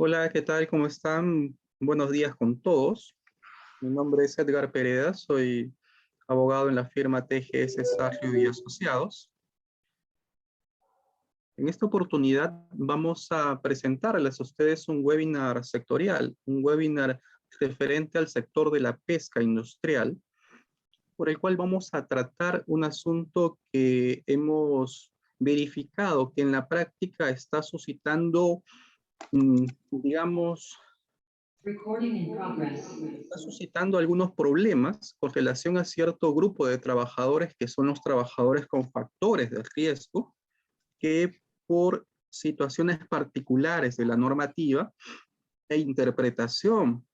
Hola, ¿qué tal? ¿Cómo están? Buenos días con todos. Mi nombre es Edgar Pereda, soy abogado en la firma TGS Sarrio y Asociados. En esta oportunidad vamos a presentarles a ustedes un webinar sectorial, un webinar referente al sector de la pesca industrial, por el cual vamos a tratar un asunto que hemos verificado que en la práctica está suscitando, digamos, está suscitando algunos problemas con relación a cierto grupo de trabajadores que son los trabajadores con factores de riesgo que por situaciones particulares de la normativa e interpretación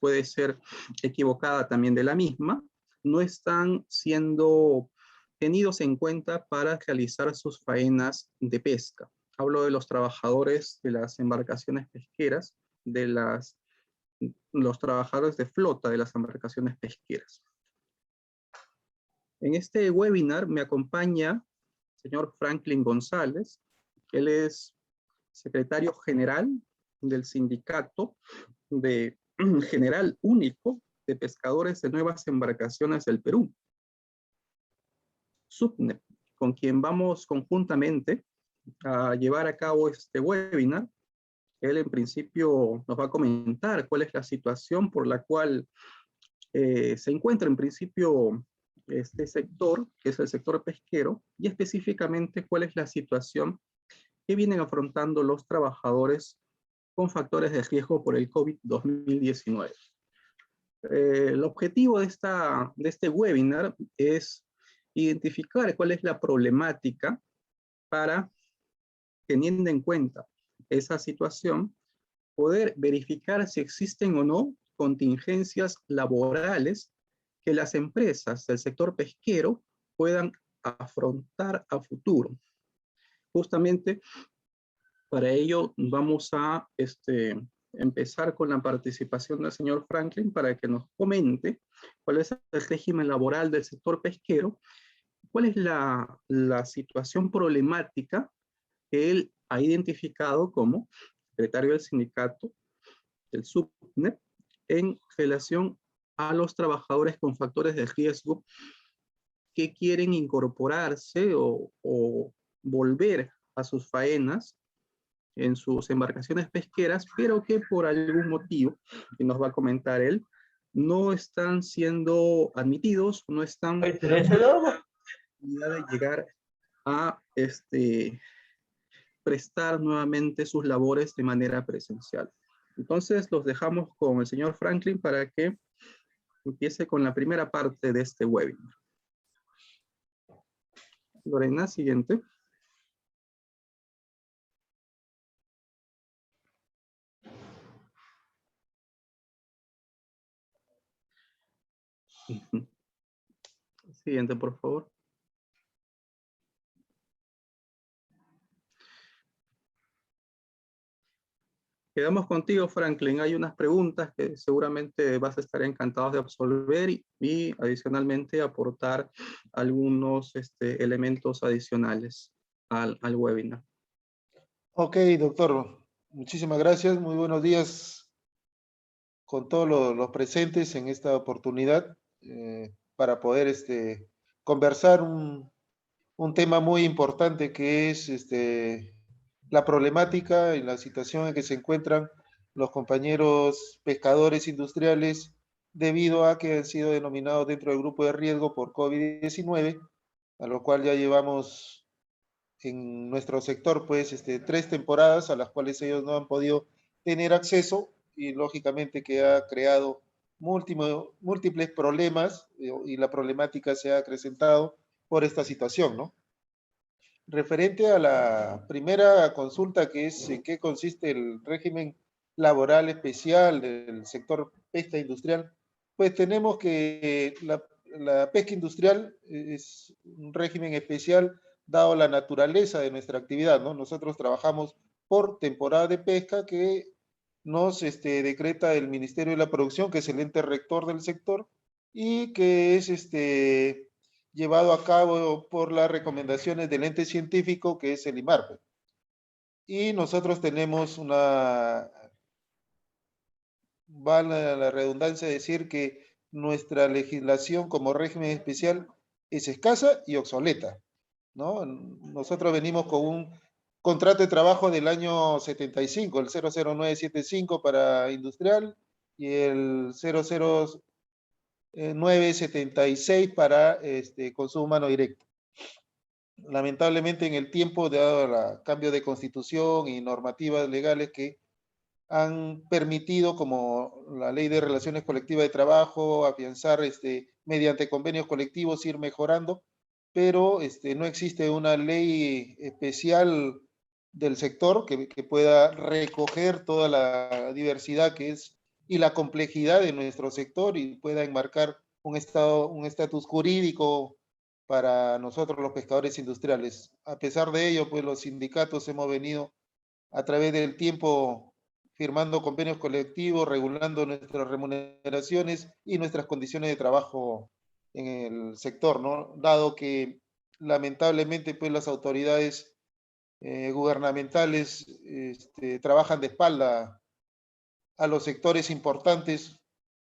puede ser equivocada también de la misma, no están siendo tenidos en cuenta para realizar sus faenas de pesca. Hablo de los trabajadores de las embarcaciones pesqueras, de los trabajadores de flota de las embarcaciones pesqueras. En este webinar me acompaña el señor Franklin González. Él es secretario general del sindicato de general único de pescadores de nuevas embarcaciones del Perú, SUPNEP, con quien vamos conjuntamente a llevar a cabo este webinar. Él en principio nos va a comentar cuál es la situación por la cual se encuentra en principio este sector, que es el sector pesquero, y específicamente cuál es la situación que vienen afrontando los trabajadores con factores de riesgo por el COVID-2019. El objetivo de este webinar es identificar cuál es la problemática para, teniendo en cuenta esa situación, poder verificar si existen o no contingencias laborales que las empresas del sector pesquero puedan afrontar a futuro. Justamente para ello vamos a empezar con la participación del señor Franklin para que nos comente cuál es el régimen laboral del sector pesquero, cuál es la situación problemática que él ha identificado como secretario del sindicato del SUPNEP en relación a los trabajadores con factores de riesgo que quieren incorporarse o volver a sus faenas en sus embarcaciones pesqueras, pero que por algún motivo, que nos va a comentar él, no están siendo admitidos, no están de llegar a prestar nuevamente sus labores de manera presencial. Entonces los dejamos con el señor Franklin para que empiece con la primera parte de este webinar. Lorena, siguiente. Siguiente, por favor. Quedamos contigo, Franklin. Hay unas preguntas que seguramente vas a estar encantado de absolver y adicionalmente aportar algunos elementos adicionales al webinar. Ok, doctor. Muchísimas gracias. Muy buenos días con todos los presentes en esta oportunidad para poder conversar un tema muy importante que es la problemática y la situación en que se encuentran los compañeros pescadores industriales debido a que han sido denominados dentro del grupo de riesgo por COVID-19, a lo cual ya llevamos en nuestro sector pues 3 temporadas a las cuales ellos no han podido tener acceso y lógicamente que ha creado múltiples problemas y la problemática se ha acrecentado por esta situación, ¿no? Referente a la primera consulta, que es en qué consiste el régimen laboral especial del sector pesca industrial, pues tenemos que la pesca industrial es un régimen especial dado la naturaleza de nuestra actividad, ¿no? Nosotros trabajamos por temporada de pesca que nos decreta el Ministerio de la Producción, que es el ente rector del sector, y que es llevado a cabo por las recomendaciones del ente científico que es el IMARPE. y nosotros tenemos una, vale la redundancia decir que nuestra legislación como régimen especial es escasa y obsoleta, ¿no? Nosotros venimos con un contrato de trabajo del año 75, el 00975 para industrial y el 00976 para consumo humano directo. Lamentablemente en el tiempo, dado el cambio de constitución y normativas legales que han permitido, como la ley de relaciones colectivas de trabajo, afianzar mediante convenios colectivos, ir mejorando, pero no existe una ley especial del sector que pueda recoger toda la diversidad que es y la complejidad de nuestro sector y pueda enmarcar un estado, un estatus jurídico para nosotros los pescadores industriales. A pesar de ello, pues los sindicatos hemos venido a través del tiempo firmando convenios colectivos, regulando nuestras remuneraciones y nuestras condiciones de trabajo en el sector, ¿no? Dado que lamentablemente pues las autoridades gubernamentales trabajan de espalda a los sectores importantes,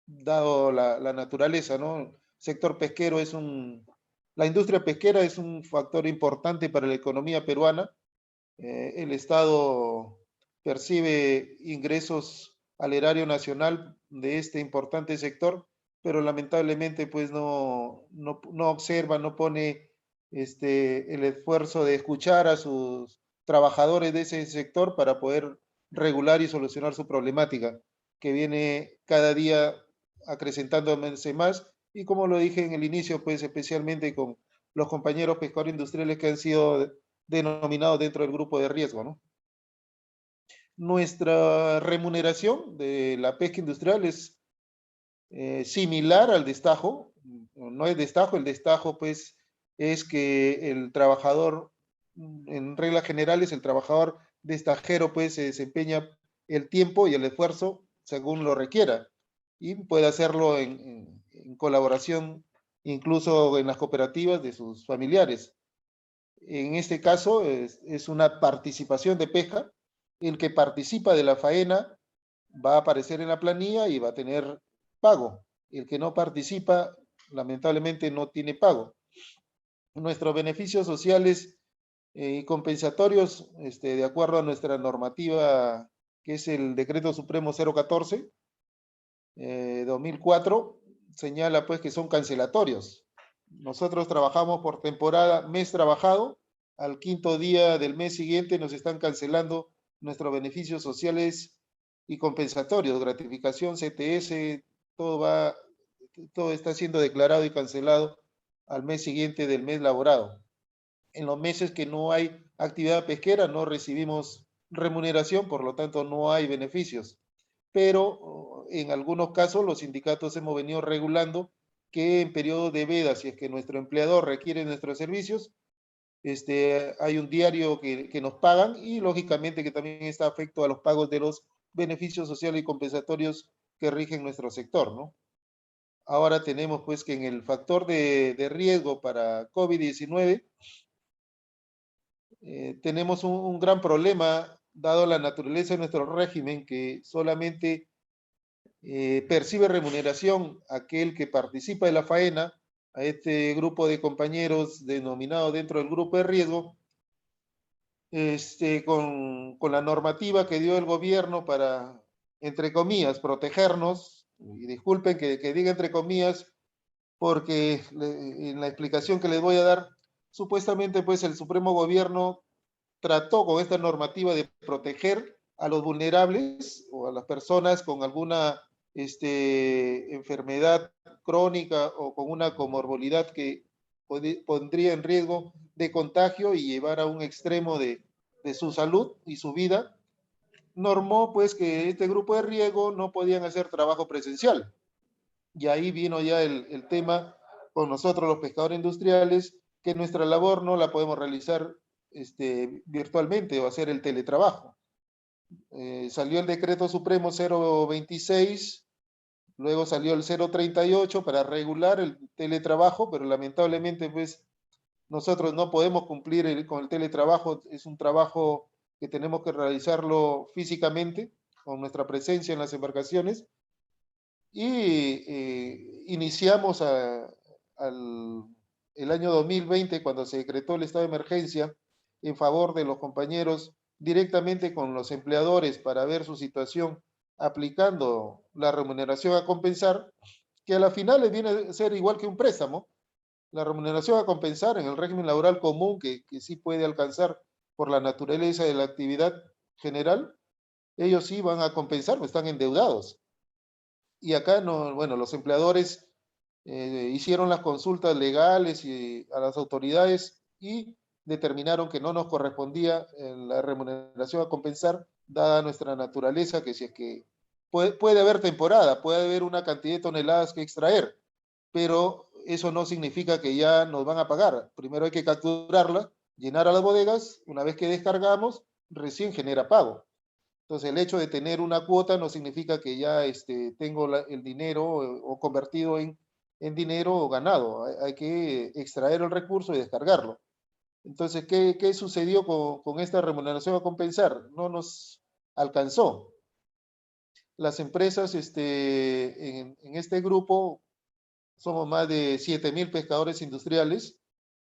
dado la naturaleza, ¿no? El sector pesquero es la industria pesquera es un factor importante para la economía peruana. El Estado percibe ingresos al erario nacional de este importante sector, pero lamentablemente pues no observa, no pone el esfuerzo de escuchar a sus trabajadores de ese sector para poder regular y solucionar su problemática, que viene cada día acrecentándose más, y como lo dije en el inicio, pues especialmente con los compañeros pescadores industriales que han sido denominados dentro del grupo de riesgo, ¿no? Nuestra remuneración de la pesca industrial es similar al destajo, no es destajo, el destajo pues es que el trabajador, en reglas generales, el trabajador destajero pues se desempeña el tiempo y el esfuerzo según lo requiera y puede hacerlo en colaboración incluso en las cooperativas de sus familiares. En este caso es una participación de pesca. El que participa de la faena va a aparecer en la planilla y va a tener pago. El que no participa, lamentablemente, no tiene pago. Nuestros beneficios sociales y compensatorios, de acuerdo a nuestra normativa, que es el Decreto Supremo 014, 2004, señala pues que son cancelatorios. Nosotros trabajamos por temporada, mes trabajado, al quinto día del mes siguiente nos están cancelando nuestros beneficios sociales y compensatorios, gratificación, CTS, todo está siendo declarado y cancelado al mes siguiente del mes laborado. En los meses que no hay actividad pesquera no recibimos remuneración, por lo tanto no hay beneficios. Pero en algunos casos los sindicatos hemos venido regulando que en periodo de veda, si es que nuestro empleador requiere nuestros servicios, hay un diario que nos pagan y lógicamente que también está afecto a los pagos de los beneficios sociales y compensatorios que rigen nuestro sector, ¿no? Ahora tenemos pues que en el factor de riesgo para COVID-19 tenemos un gran problema dado la naturaleza de nuestro régimen que solamente percibe remuneración aquel que participa de la faena, a este grupo de compañeros denominado dentro del grupo de riesgo, con la normativa que dio el gobierno para, entre comillas, protegernos, y disculpen que diga entre comillas, porque en la explicación que les voy a dar, supuestamente pues el Supremo Gobierno trató con esta normativa de proteger a los vulnerables o a las personas con alguna enfermedad crónica o con una comorbilidad que pondría en riesgo de contagio y llevar a un extremo de su salud y su vida, normó pues que este grupo de riesgo no podían hacer trabajo presencial. Y ahí vino ya el tema con nosotros los pescadores industriales, que nuestra labor no la podemos realizar virtualmente o hacer el teletrabajo. Salió el decreto supremo 026, luego salió el 038 para regular el teletrabajo, pero lamentablemente pues nosotros no podemos cumplir con el teletrabajo, es un trabajo que tenemos que realizarlo físicamente, con nuestra presencia en las embarcaciones, y iniciamos el año 2020, cuando se decretó el estado de emergencia, en favor de los compañeros directamente con los empleadores para ver su situación, aplicando la remuneración a compensar, que a la final les viene a ser igual que un préstamo. La remuneración a compensar en el régimen laboral común, que sí puede alcanzar por la naturaleza de la actividad general, ellos sí van a compensar, pues están endeudados. Y acá no, bueno, los empleadores hicieron las consultas legales y a las autoridades y determinaron que no nos correspondía la remuneración a compensar, dada nuestra naturaleza, que si es que puede haber temporada, puede haber una cantidad de toneladas que extraer, pero eso no significa que ya nos van a pagar. Primero hay que capturarla, llenar a las bodegas, una vez que descargamos, recién genera pago. Entonces, el hecho de tener una cuota no significa que ya tengo el dinero o convertido en dinero o ganado. Hay que extraer el recurso y descargarlo. Entonces, ¿qué sucedió con esta remuneración a compensar? No nos alcanzó. Las empresas en este grupo somos más de 7.000 pescadores industriales.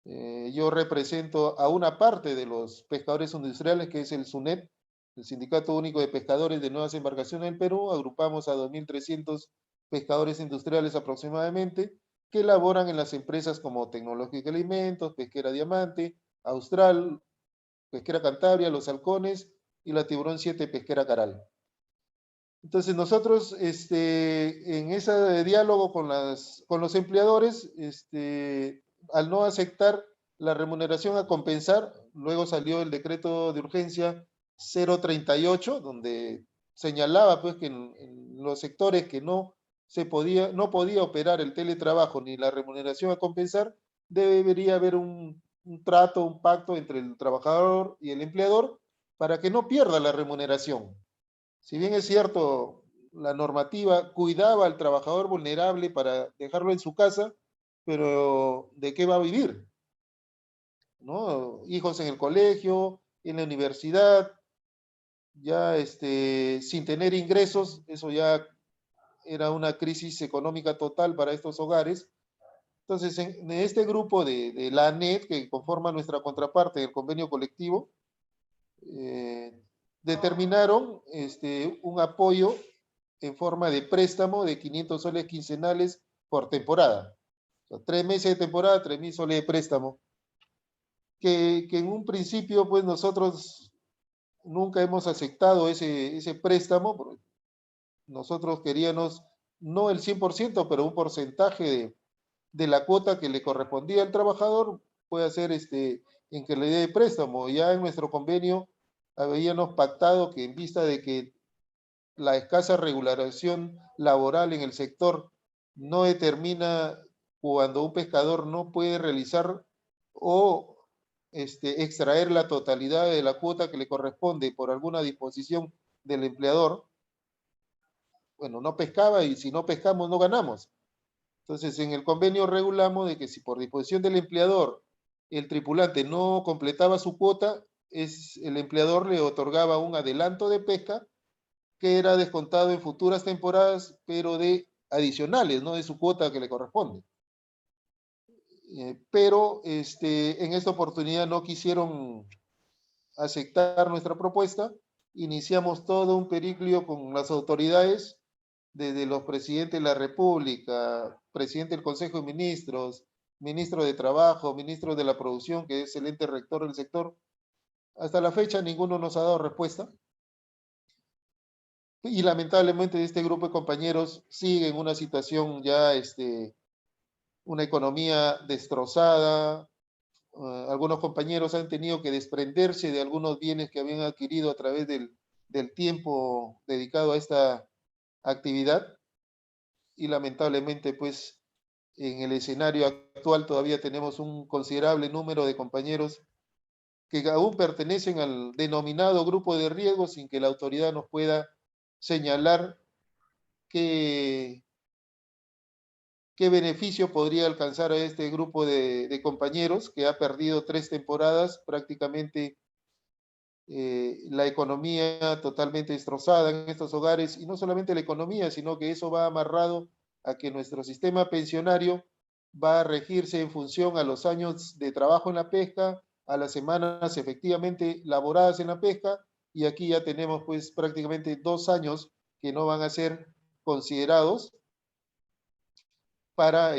Yo represento a una parte de los pescadores industriales, que es el SUNEP, el Sindicato Único de Pescadores de Nuevas Embarcaciones del Perú. Agrupamos a 2.300 pescadores industriales aproximadamente, que laboran en las empresas como Tecnológica Alimentos, Pesquera Diamante, Austral, Pesquera Cantabria, Los Halcones y la Tiburón 7 Pesquera Caral. Entonces nosotros, en ese diálogo con los empleadores, al no aceptar la remuneración a compensar, luego salió el decreto de urgencia 038, donde señalaba pues que en los sectores que no podía operar el teletrabajo ni la remuneración a compensar, debería haber un trato, un pacto entre el trabajador y el empleador para que no pierda la remuneración. Si bien es cierto, la normativa cuidaba al trabajador vulnerable para dejarlo en su casa, pero ¿de qué va a vivir? ¿No? Hijos en el colegio, en la universidad, ya sin tener ingresos, eso ya era una crisis económica total para estos hogares. Entonces, en este grupo de la ANET, que conforma nuestra contraparte del convenio colectivo, determinaron un apoyo en forma de préstamo de 500 soles quincenales por temporada. O sea, 3 meses de temporada, 3.000 soles de préstamo. Que en un principio, pues nosotros nunca hemos aceptado ese préstamo, porque nosotros queríamos no el 100%, pero un porcentaje de la cuota que le correspondía al trabajador, puede ser en que le dé préstamo. Ya en nuestro convenio habíamos pactado que en vista de que la escasa regulación laboral en el sector no determina cuando un pescador no puede realizar o extraer la totalidad de la cuota que le corresponde por alguna disposición del empleador, bueno, no pescaba, y si no pescamos no ganamos. Entonces, en el convenio regulamos de que si por disposición del empleador el tripulante no completaba su cuota, el empleador le otorgaba un adelanto de pesca que era descontado en futuras temporadas, pero de adicionales, no de su cuota que le corresponde. Pero en esta oportunidad no quisieron aceptar nuestra propuesta. Iniciamos todo un periplo con las autoridades, desde los presidentes de la República, presidente del Consejo de Ministros, ministro de Trabajo, ministro de la Producción, que es el ente rector del sector. Hasta la fecha ninguno nos ha dado respuesta. Y lamentablemente este grupo de compañeros sigue en una situación ya, una economía destrozada. Algunos compañeros han tenido que desprenderse de algunos bienes que habían adquirido a través del tiempo dedicado a esta actividad. Y lamentablemente, pues, en el escenario actual todavía tenemos un considerable número de compañeros que aún pertenecen al denominado grupo de riesgo sin que la autoridad nos pueda señalar qué beneficio podría alcanzar a este grupo de compañeros que ha perdido 3 temporadas prácticamente la economía totalmente destrozada en estos hogares, y no solamente la economía, sino que eso va amarrado a que nuestro sistema pensionario va a regirse en función a los años de trabajo en la pesca, a las semanas efectivamente laboradas en la pesca, y aquí ya tenemos pues prácticamente 2 años que no van a ser considerados para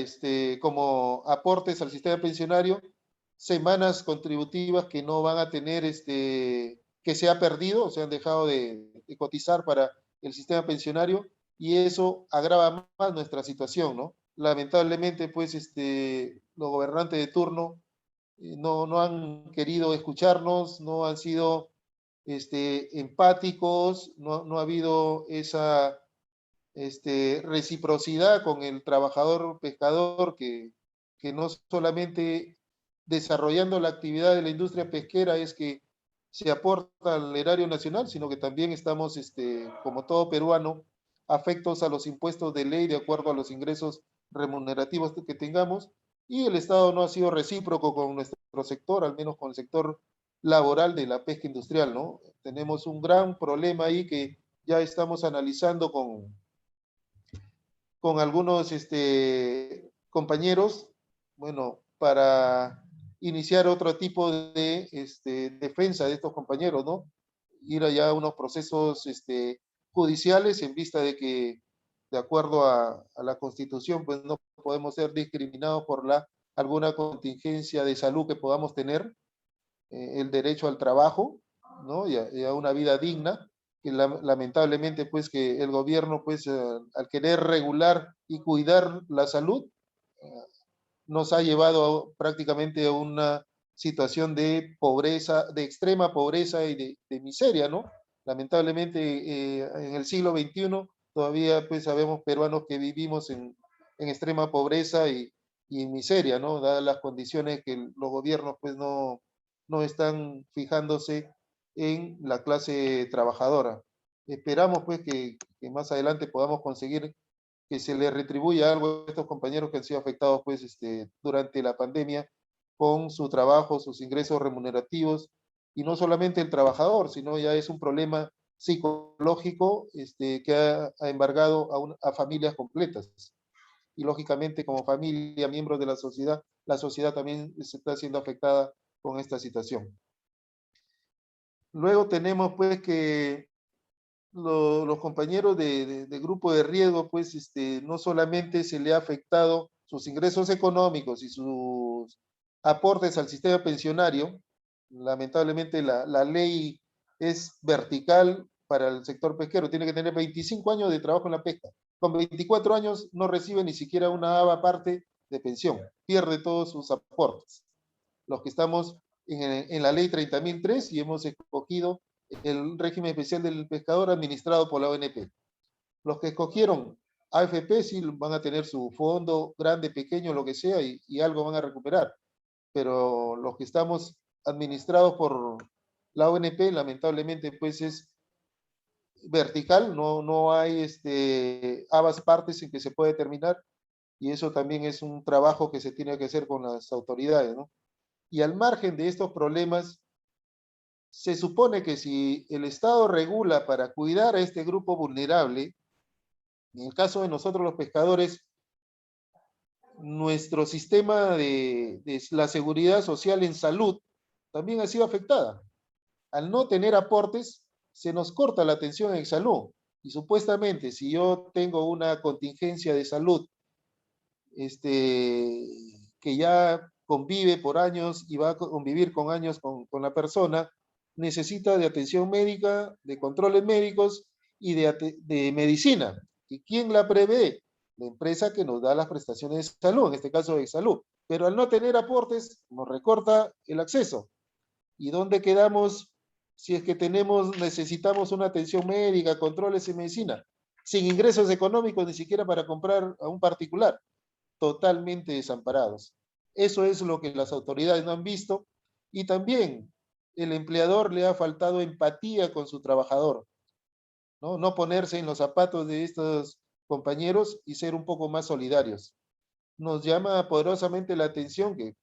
como aportes al sistema pensionario, semanas contributivas que no van a tener, que se ha perdido, o se han dejado de cotizar para el sistema pensionario, y eso agrava más nuestra situación, ¿no? Lamentablemente, pues, los gobernantes de turno no han querido escucharnos, no han sido empáticos, no ha habido esa reciprocidad con el trabajador pescador que no solamente desarrollando la actividad de la industria pesquera es que se aporta al erario nacional, sino que también estamos, como todo peruano, afectos a los impuestos de ley de acuerdo a los ingresos remunerativos que tengamos, y el Estado no ha sido recíproco con nuestro sector, al menos con el sector laboral de la pesca industrial, ¿no? Tenemos un gran problema ahí que ya estamos analizando con algunos compañeros, bueno, para iniciar otro tipo de defensa de estos compañeros, ¿no? Ir allá a unos procesos judiciales en vista de que, de acuerdo a la Constitución, pues no podemos ser discriminados por alguna contingencia de salud que podamos tener, el derecho al trabajo, ¿no? Y a una vida digna, que lamentablemente pues que el gobierno pues al querer regular y cuidar la salud nos ha llevado prácticamente a una situación de pobreza, de extrema pobreza y de miseria, ¿no? Lamentablemente en el siglo XXI todavía pues sabemos peruanos que vivimos en extrema pobreza y en miseria, ¿no? Dadas las condiciones que los gobiernos pues no están fijándose en la clase trabajadora. Esperamos pues que más adelante podamos conseguir que se le retribuya algo a estos compañeros que han sido afectados pues, durante la pandemia con su trabajo, sus ingresos remunerativos, y no solamente el trabajador, sino ya es un problema psicológico que ha embargado a familias completas. Y lógicamente como familia, miembros de la sociedad también se está siendo afectada con esta situación. Luego tenemos pues que los compañeros de grupo de riesgo, pues no solamente se le ha afectado sus ingresos económicos y sus aportes al sistema pensionario, lamentablemente la ley es vertical para el sector pesquero, tiene que tener 25 años de trabajo en la pesca. Con 24 años no recibe ni siquiera una ava parte de pensión, pierde todos sus aportes. Los que estamos en la ley 30.003 y hemos escogido el régimen especial del pescador administrado por la ONP. Los que escogieron AFP sí van a tener su fondo grande, pequeño, lo que sea, y algo van a recuperar. Pero los que estamos administrados por la ONP, lamentablemente, pues es vertical, no hay ambas partes en que se puede terminar, y eso también es un trabajo que se tiene que hacer con las autoridades, ¿no? Y al margen de estos problemas, se supone que si el Estado regula para cuidar a este grupo vulnerable, en el caso de nosotros los pescadores, nuestro sistema de la seguridad social en salud también ha sido afectada. Al no tener aportes, se nos corta la atención en salud. Y supuestamente, si yo tengo una contingencia de salud que ya convive por años y va a convivir con años con la persona, necesita de atención médica, de controles médicos y de medicina. ¿Y quién la prevé? La empresa que nos da las prestaciones de salud, en este caso de salud. Pero al no tener aportes, nos recorta el acceso. ¿Y dónde quedamos si es que necesitamos una atención médica, controles y medicina? Sin ingresos económicos ni siquiera para comprar a un particular, totalmente desamparados. Eso es lo que las autoridades no han visto, y también el empleador le ha faltado empatía con su trabajador, no ponerse en los zapatos de estos compañeros y ser un poco más solidarios. Nos llama poderosamente la atención que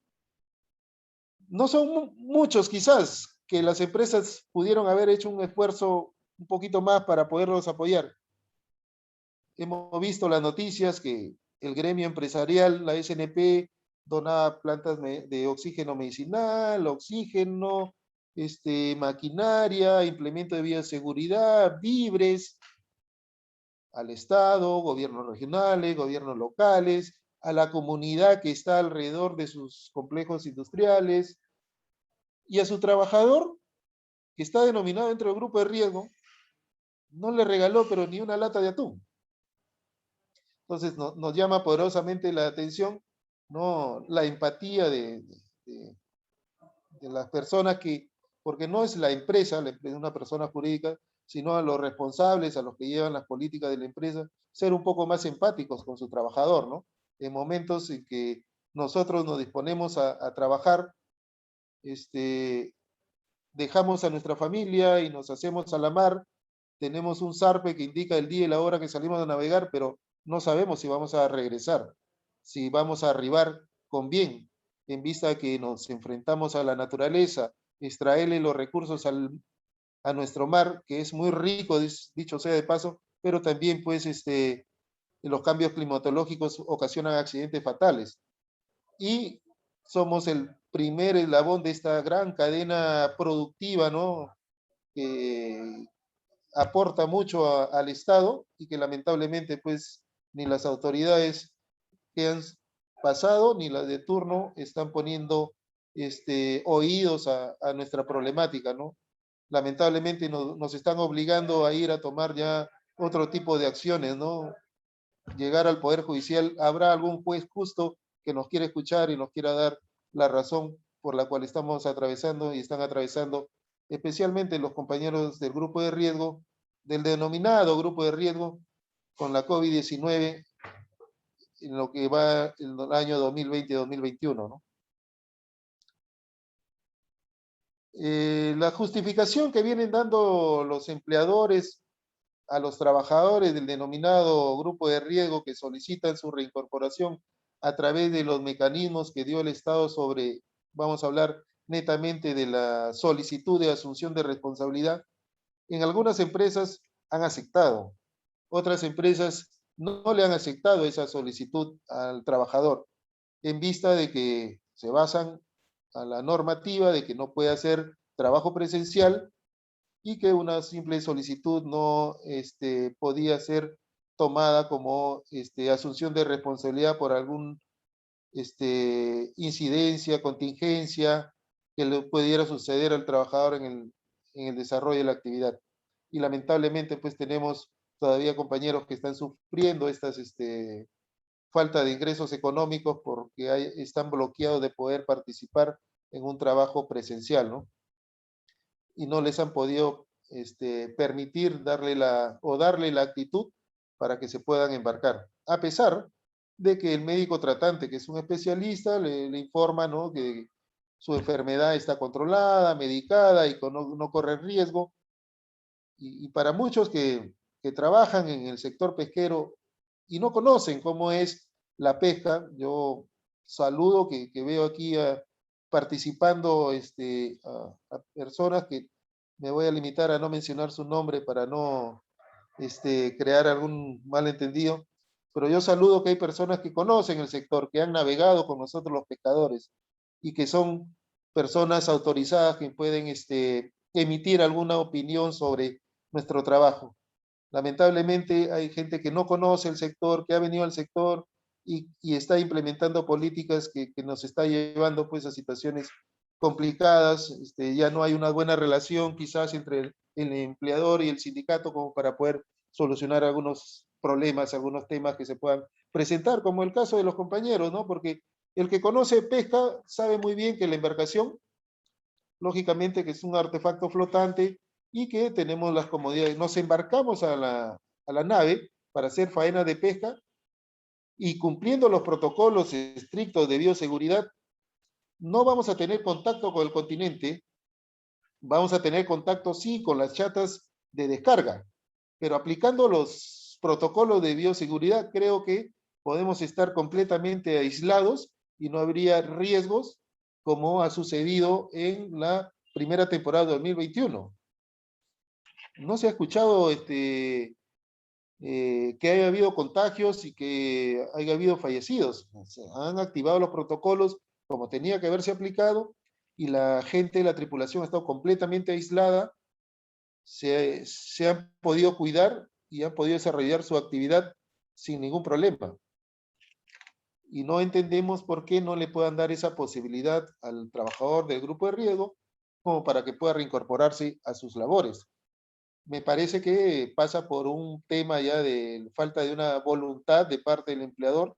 no son muchos quizás que las empresas pudieron haber hecho un esfuerzo un poquito más para poderlos apoyar. Hemos visto las noticias que el gremio empresarial, la SNP, donaba plantas de oxígeno medicinal, oxígeno, maquinaria, implemento de bioseguridad, víveres al Estado, gobiernos regionales, gobiernos locales, a la comunidad que está alrededor de sus complejos industriales y a su trabajador, que está denominado dentro del grupo de riesgo, no le regaló pero ni una lata de atún. Entonces nos llama poderosamente la atención, ¿no?, la empatía de las personas que, porque no es la empresa una persona jurídica, sino a los responsables, a los que llevan las políticas de la empresa, ser un poco más empáticos con su trabajador, ¿no? En momentos en que nosotros nos disponemos a trabajar, dejamos a nuestra familia y nos hacemos a la mar, tenemos un zarpe que indica el día y la hora que salimos a navegar, pero no sabemos si vamos a regresar, si vamos a arribar con bien, en vista de que nos enfrentamos a la naturaleza, extraerle los recursos a nuestro mar, que es muy rico, dicho sea de paso, pero también pues los cambios climatológicos ocasionan accidentes fatales. Y somos el primer eslabón de esta gran cadena productiva, ¿no?, que aporta mucho al Estado y que lamentablemente pues ni las autoridades que han pasado ni las de turno están poniendo oídos a nuestra problemática, ¿no? Lamentablemente nos están obligando a ir a tomar ya otro tipo de acciones, ¿no? Llegar al Poder Judicial, habrá algún juez justo que nos quiera escuchar y nos quiera dar la razón por la cual estamos atravesando y están atravesando, especialmente los compañeros del grupo de riesgo, del denominado grupo de riesgo, con la COVID-19 en lo que va en el año 2020-2021, ¿no? La justificación que vienen dando los empleadores a los trabajadores del denominado grupo de riesgo que solicitan su reincorporación a través de los mecanismos que dio el Estado sobre, vamos a hablar netamente de la solicitud de asunción de responsabilidad, en algunas empresas han aceptado, otras empresas no le han aceptado esa solicitud al trabajador, en vista de que se basan a la normativa de que no puede hacer trabajo presencial y que una simple solicitud no podía ser tomada como asunción de responsabilidad por algún incidencia, contingencia que le pudiera suceder al trabajador en el desarrollo de la actividad. Y lamentablemente pues tenemos todavía compañeros que están sufriendo estas falta de ingresos económicos porque están bloqueados de poder participar en un trabajo presencial, ¿no? Y no les han podido permitir darle la actitud para que se puedan embarcar, a pesar de que el médico tratante, que es un especialista, le informa, ¿no?, que su enfermedad está controlada, medicada y no corre riesgo. Y para muchos que trabajan en el sector pesquero y no conocen cómo es la pesca, yo saludo que veo aquí participando a personas que me voy a limitar a no mencionar su nombre para no crear algún malentendido, pero yo saludo que hay personas que conocen el sector, que han navegado con nosotros los pescadores y que son personas autorizadas que pueden emitir alguna opinión sobre nuestro trabajo. Lamentablemente hay gente que no conoce el sector, que ha venido al sector y está implementando políticas que nos está llevando pues a situaciones complicadas. Ya no hay una buena relación quizás entre el empleador y el sindicato como para poder solucionar algunos problemas, algunos temas que se puedan presentar, como el caso de los compañeros, ¿no? Porque el que conoce pesca sabe muy bien que la embarcación, lógicamente que es un artefacto flotante y que tenemos las comodidades. Nos embarcamos a la nave para hacer faena de pesca y cumpliendo los protocolos estrictos de bioseguridad, no vamos a tener contacto con el continente, vamos a tener contacto sí con las chatas de descarga, pero aplicando los protocolos de bioseguridad creo que podemos estar completamente aislados y no habría riesgos como ha sucedido en la primera temporada de 2021. No se ha escuchado que haya habido contagios y que haya habido fallecidos. Se han activado los protocolos como tenía que haberse aplicado y la gente, la tripulación ha estado completamente aislada, se han podido cuidar y han podido desarrollar su actividad sin ningún problema. Y no entendemos por qué no le puedan dar esa posibilidad al trabajador del grupo de riesgo como para que pueda reincorporarse a sus labores. Me parece que pasa por un tema ya de falta de una voluntad de parte del empleador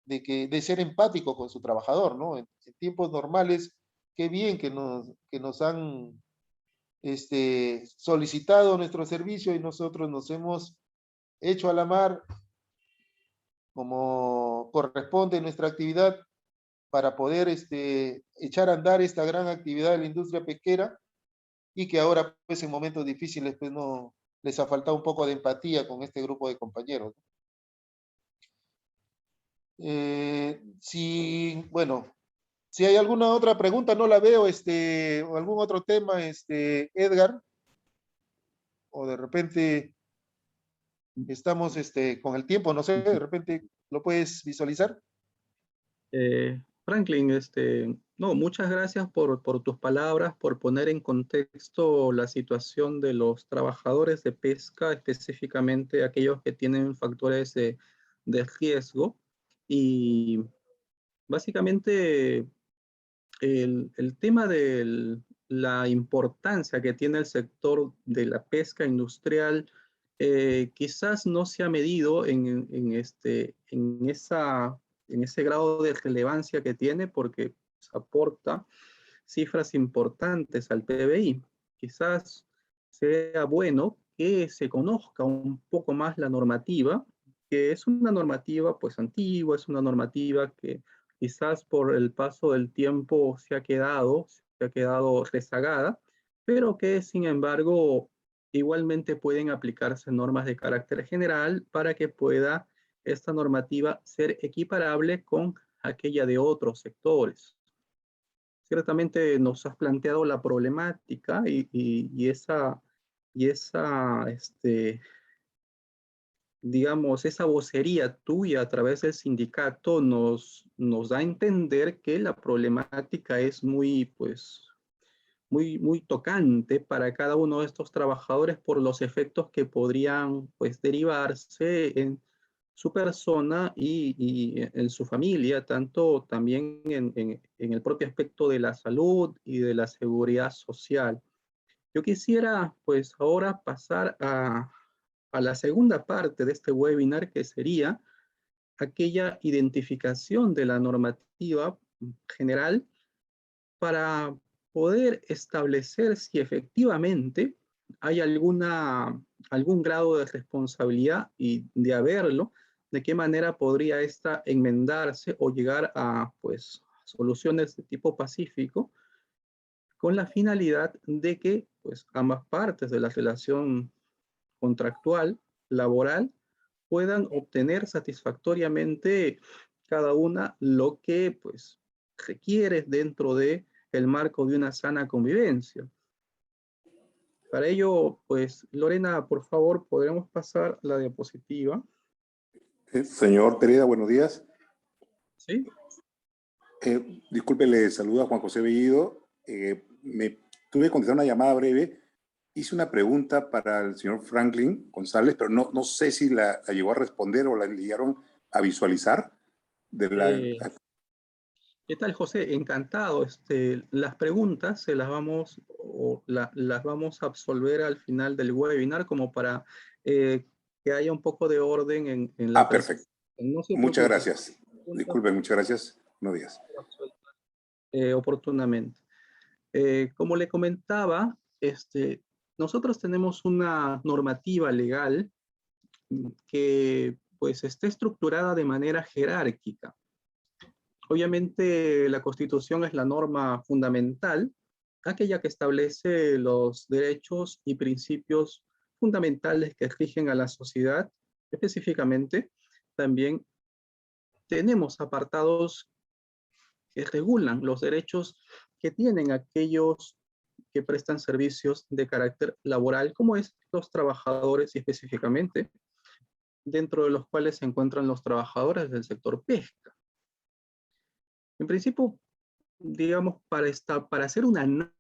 de ser empático con su trabajador, ¿no? En tiempos normales, qué bien que nos han solicitado nuestro servicio y nosotros nos hemos hecho a la mar como corresponde nuestra actividad para poder echar a andar esta gran actividad de la industria pesquera y que ahora pues en momentos difíciles pues no les ha faltado un poco de empatía con este grupo de compañeros. Bueno, si hay alguna otra pregunta, no la veo, o algún otro tema, Edgar, o de repente estamos con el tiempo, no sé, de repente lo puedes visualizar. Franklin, no, muchas gracias por tus palabras, por poner en contexto la situación de los trabajadores de pesca, específicamente aquellos que tienen factores de riesgo. Y básicamente el tema de la importancia que tiene el sector de la pesca industrial quizás no se ha medido en ese grado de relevancia que tiene porque aporta cifras importantes al PBI. Quizás sea bueno que se conozca un poco más la normativa, que es una normativa pues antigua, es una normativa que quizás por el paso del tiempo se ha quedado rezagada, pero que sin embargo igualmente pueden aplicarse normas de carácter general para que pueda esta normativa ser equiparable con aquella de otros sectores. Ciertamente nos has planteado la problemática y esa, digamos, esa vocería tuya a través del sindicato nos da a entender que la problemática es muy, pues, muy tocante para cada uno de estos trabajadores por los efectos que podrían, pues, derivarse en su persona y en su familia, tanto también en el propio aspecto de la salud y de la seguridad social. Yo quisiera, pues, ahora pasar a la segunda parte de este webinar, que sería aquella identificación de la normativa general para poder establecer si efectivamente hay algún grado de responsabilidad y de haberlo, de qué manera podría esta enmendarse o llegar a pues, soluciones de tipo pacífico con la finalidad de que pues, ambas partes de la relación contractual, laboral, puedan obtener satisfactoriamente cada una lo que pues requiere dentro de el marco de una sana convivencia. Para ello, pues Lorena, por favor, podremos pasar la diapositiva. Señor Pereda, buenos días. Sí. Disculpe, le saluda Juan José Bellido. Me tuve que contestar una llamada breve. Hice una pregunta para el señor Franklin González, pero no sé si la llegó a responder o la llegaron a visualizar. ¿Qué tal, José? Encantado. Las preguntas se las las vamos a absolver al final del webinar como para que haya un poco de orden en la perfecto. No se muchas preocupe. Gracias. Disculpe, muchas gracias. Buenos días. Oportunamente. Como le comentaba, nosotros tenemos una normativa legal que pues está estructurada de manera jerárquica. Obviamente la Constitución es la norma fundamental, aquella que establece los derechos y principios fundamentales que rigen a la sociedad. Específicamente, también tenemos apartados que regulan los derechos que tienen aquellos que prestan servicios de carácter laboral, como es los trabajadores y específicamente dentro de los cuales se encuentran los trabajadores del sector pesca. En principio, digamos, para hacer una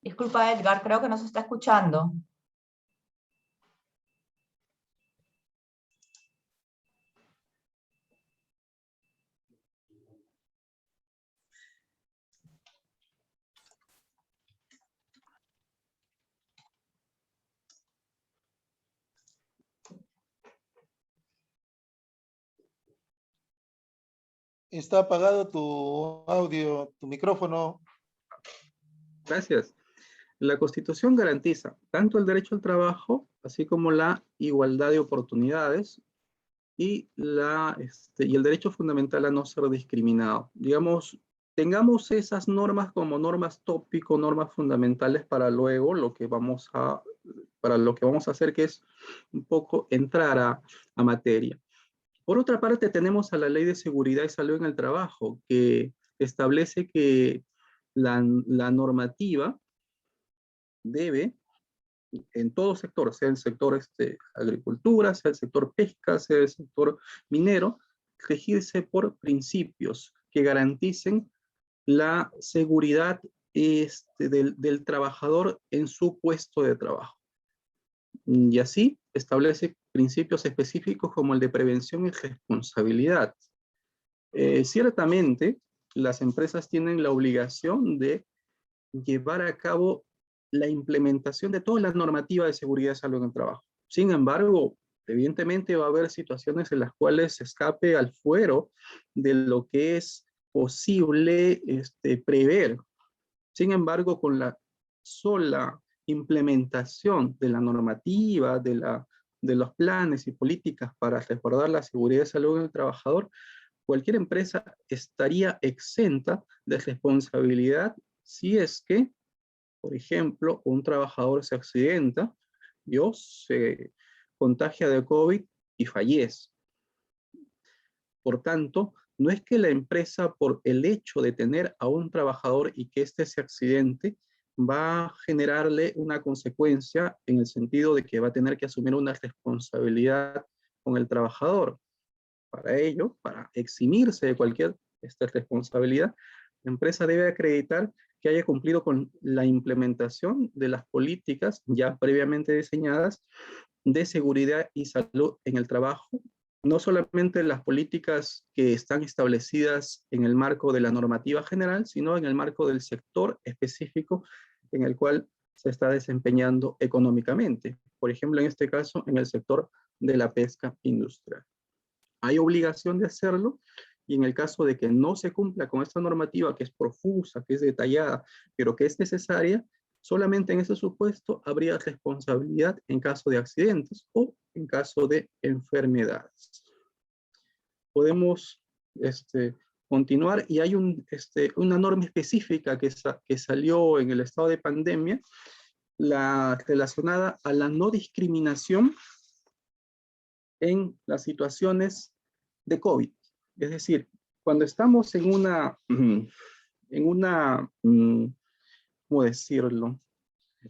Disculpa, Edgar, creo que no se está escuchando. Está apagado tu audio, tu micrófono. Gracias. La Constitución garantiza tanto el derecho al trabajo, así como la igualdad de oportunidades y el derecho fundamental a no ser discriminado. Digamos, tengamos esas normas como normas tópico, normas fundamentales para luego para lo que vamos a hacer, que es un poco entrar a materia. Por otra parte, tenemos a la Ley de Seguridad y Salud en el Trabajo, que establece que la normativa debe, en todo sector, sea el sector agricultura, sea el sector pesca, sea el sector minero, regirse por principios que garanticen la seguridad del trabajador en su puesto de trabajo. Y así establece principios específicos como el de prevención y responsabilidad. Ciertamente, las empresas tienen la obligación de llevar a cabo la implementación de toda la normativa de seguridad y salud en el trabajo. Sin embargo, evidentemente va a haber situaciones en las cuales se escape al fuero de lo que es posible prever. Sin embargo, con la sola implementación de la normativa, de los planes y políticas para resguardar la seguridad y salud del trabajador, cualquier empresa estaría exenta de responsabilidad si es que, por ejemplo, un trabajador se accidenta, se contagia de COVID y fallece. Por tanto, no es que la empresa, por el hecho de tener a un trabajador y que éste se accidente, va a generarle una consecuencia en el sentido de que va a tener que asumir una responsabilidad con el trabajador. Para ello, para eximirse de cualquier responsabilidad, la empresa debe acreditar que haya cumplido con la implementación de las políticas ya previamente diseñadas de seguridad y salud en el trabajo, no solamente las políticas que están establecidas en el marco de la normativa general, sino en el marco del sector específico en el cual se está desempeñando económicamente. Por ejemplo, en este caso, en el sector de la pesca industrial. Hay obligación de hacerlo, y en el caso de que no se cumpla con esta normativa, que es profusa, que es detallada, pero que es necesaria, solamente en ese supuesto habría responsabilidad en caso de accidentes o en caso de enfermedades. Podemos continuar, y hay una norma específica que salió en el estado de pandemia, relacionada a la no discriminación en las situaciones de COVID. Es decir, cuando estamos ¿cómo decirlo?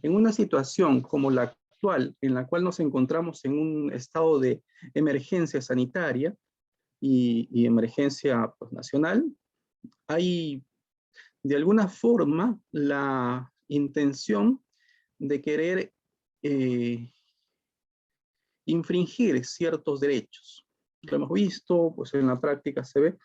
En una situación como la actual, en la cual nos encontramos en un estado de emergencia sanitaria, y emergencia pues, nacional, hay de alguna forma la intención de querer infringir ciertos derechos. Lo hemos visto, pues en la práctica se ve,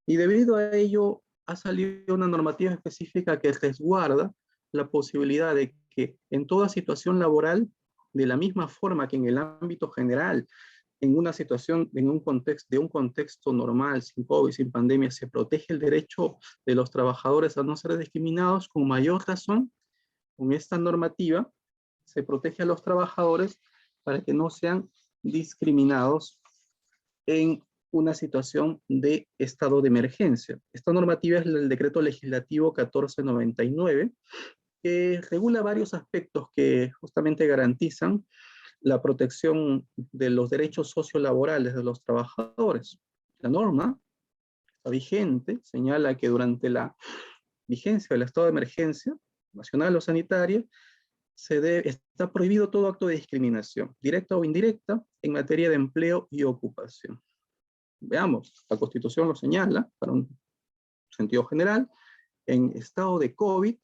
y debido a ello ha salido una normativa específica que resguarda la posibilidad de que en toda situación laboral, de la misma forma que en el ámbito general, en una situación, en un contexto normal, sin COVID, sin pandemia, se protege el derecho de los trabajadores a no ser discriminados, con mayor razón, con esta normativa, se protege a los trabajadores para que no sean discriminados en una situación de estado de emergencia. Esta normativa es el decreto legislativo 1499, que regula varios aspectos que justamente garantizan la protección de los derechos sociolaborales de los trabajadores. La norma está vigente, señala que durante la vigencia del estado de emergencia nacional o sanitaria, está prohibido todo acto de discriminación, directa o indirecta, en materia de empleo y ocupación. Veamos, la Constitución lo señala, para un sentido general, en estado de COVID,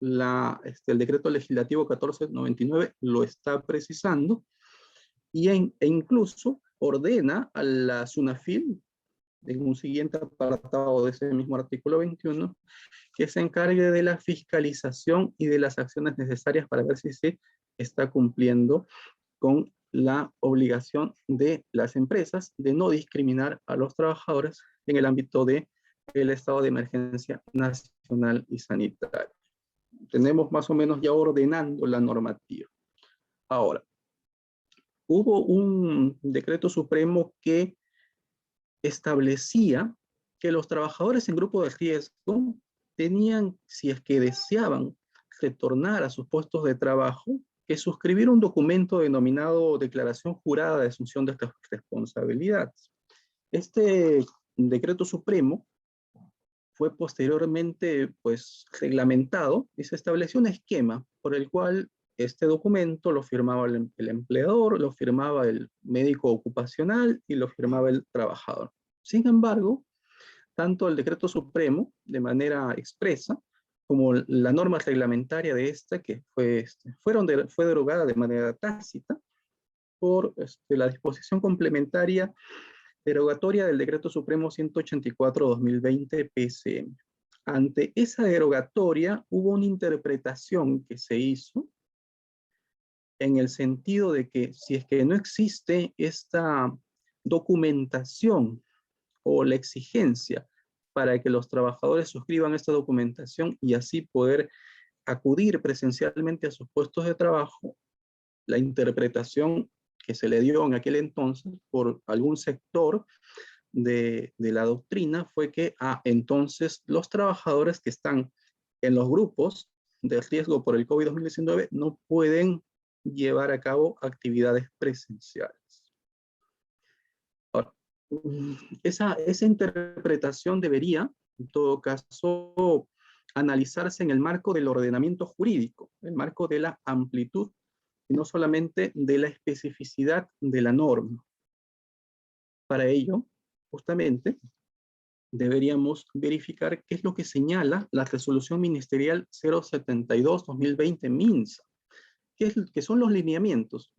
el decreto legislativo 1499 lo está precisando, e incluso ordena a la SUNAFIL, en un siguiente apartado de ese mismo artículo 21, que se encargue de la fiscalización y de las acciones necesarias para ver si se está cumpliendo con la obligación de las empresas de no discriminar a los trabajadores en el ámbito del estado de emergencia nacional y sanitario. Tenemos más o menos ya ordenando la normativa. Ahora, hubo un decreto supremo que establecía que los trabajadores en grupo de riesgo tenían, si es que deseaban retornar a sus puestos de trabajo, que suscribir un documento denominado Declaración Jurada de Asunción de estas responsabilidades. Este decreto supremo fue posteriormente pues, reglamentado y se estableció un esquema por el cual este documento lo firmaba el empleador, lo firmaba el médico ocupacional y lo firmaba el trabajador. Sin embargo, tanto el decreto supremo, de manera expresa, como la norma reglamentaria de esta, que fue derogada de manera tácita por la disposición complementaria derogatoria del decreto supremo 184/2020 PSM. Ante esa derogatoria hubo una interpretación que se hizo en el sentido de que si es que no existe esta documentación o la exigencia para que los trabajadores suscriban esta documentación y así poder acudir presencialmente a sus puestos de trabajo, la interpretación que se le dio en aquel entonces por algún sector de la doctrina fue que entonces los trabajadores que están en los grupos de riesgo por el COVID-2019 no pueden llevar a cabo actividades presenciales. Ahora, esa interpretación debería, en todo caso, analizarse en el marco del ordenamiento jurídico, el marco de la amplitud y no solamente de la especificidad de la norma. Para ello, justamente, deberíamos verificar qué es lo que señala la resolución ministerial 072/2020 MINSA, que son los lineamientos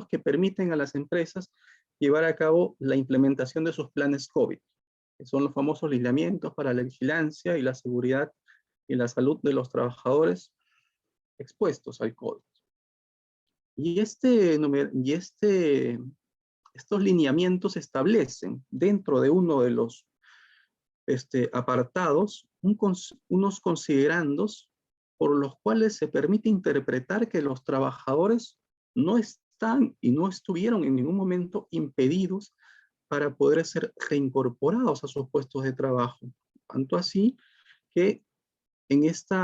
que permiten a las empresas llevar a cabo la implementación de sus planes COVID, que son los famosos lineamientos para la vigilancia y la seguridad y la salud de los trabajadores expuestos al COVID. Y estos lineamientos establecen dentro de uno de los apartados unos considerandos por los cuales se permite interpretar que los trabajadores no están y no estuvieron en ningún momento impedidos para poder ser reincorporados a sus puestos de trabajo. Tanto así que en este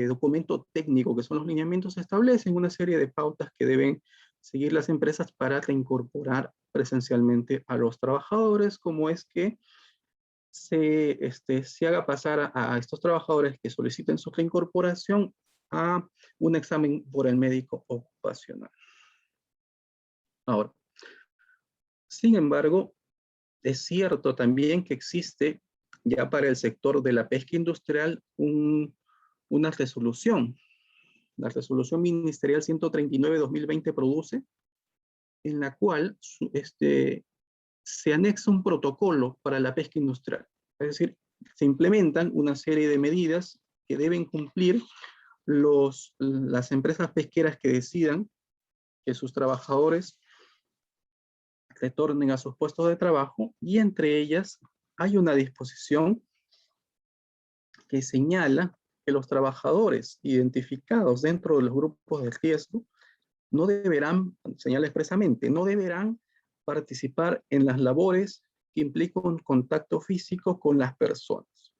documento técnico que son los lineamientos se establecen una serie de pautas que deben seguir las empresas para reincorporar presencialmente a los trabajadores, como es que se haga pasar a estos trabajadores que soliciten su reincorporación a un examen por el médico ocupacional. Ahora, Sin embargo, es cierto también que existe ya para el sector de la pesca industrial una resolución. La resolución ministerial 139-2020 produce, en la cual se anexa un protocolo para la pesca industrial. Es decir, se implementan una serie de medidas que deben cumplir las empresas pesqueras que decidan que sus trabajadores retornen a sus puestos de trabajo, y entre ellas hay una disposición que señala que los trabajadores identificados dentro de los grupos de riesgo no deberán, señala expresamente, no deberán participar en las labores que implican contacto físico con las personas.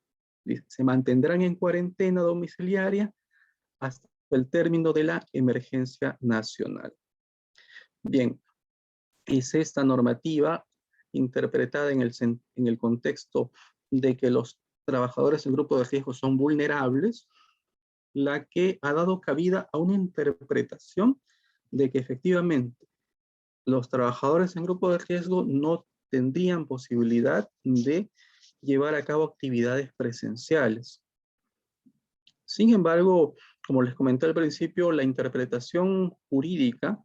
Se mantendrán en cuarentena domiciliaria hasta el término de la emergencia nacional. Bien, es esta normativa interpretada en el contexto de que los trabajadores en grupo de riesgo son vulnerables, la que ha dado cabida a una interpretación de que efectivamente los trabajadores en grupo de riesgo no tendrían posibilidad de llevar a cabo actividades presenciales. Sin embargo, como les comenté al principio, la interpretación jurídica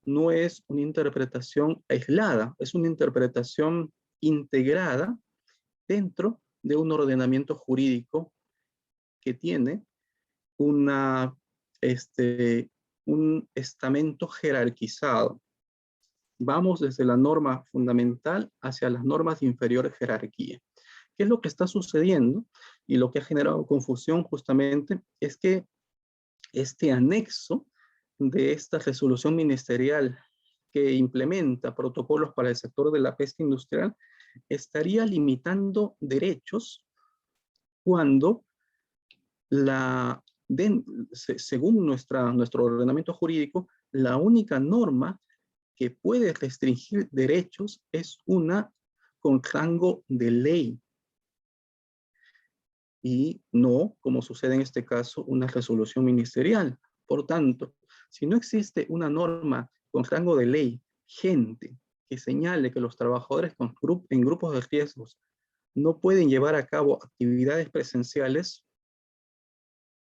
no es una interpretación aislada, es una interpretación integrada dentro de un ordenamiento jurídico que tiene un estamento jerarquizado. Vamos desde la norma fundamental hacia las normas de inferior jerarquía. ¿Qué es lo que está sucediendo? Y lo que ha generado confusión justamente es que este anexo de esta resolución ministerial que implementa protocolos para el sector de la pesca industrial estaría limitando derechos cuando según nuestro ordenamiento jurídico, la única norma que puede restringir derechos es una con rango de ley, y no, como sucede en este caso, una resolución ministerial. Por tanto, si no existe una norma con rango de ley vigente que señale que los trabajadores en grupos de riesgos no pueden llevar a cabo actividades presenciales,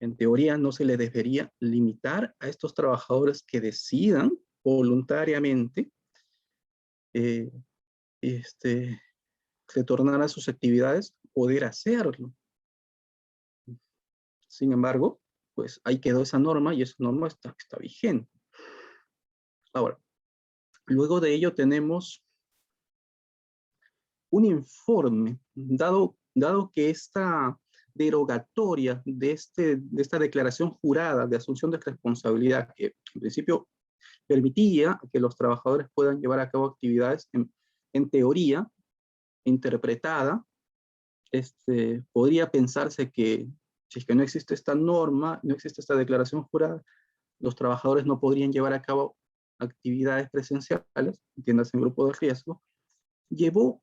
en teoría no se les debería limitar a estos trabajadores que decidan voluntariamente retornar a sus actividades, poder hacerlo. Sin embargo, pues ahí quedó esa norma y esa norma está vigente. Ahora, luego de ello tenemos un informe, dado que esta derogatoria de esta declaración jurada de asunción de responsabilidad, que en principio permitía que los trabajadores puedan llevar a cabo actividades en teoría interpretada, podría pensarse que si es que no existe esta norma, no existe esta declaración jurada, los trabajadores no podrían llevar a cabo actividades presenciales, entiéndase en grupo de riesgo, llevó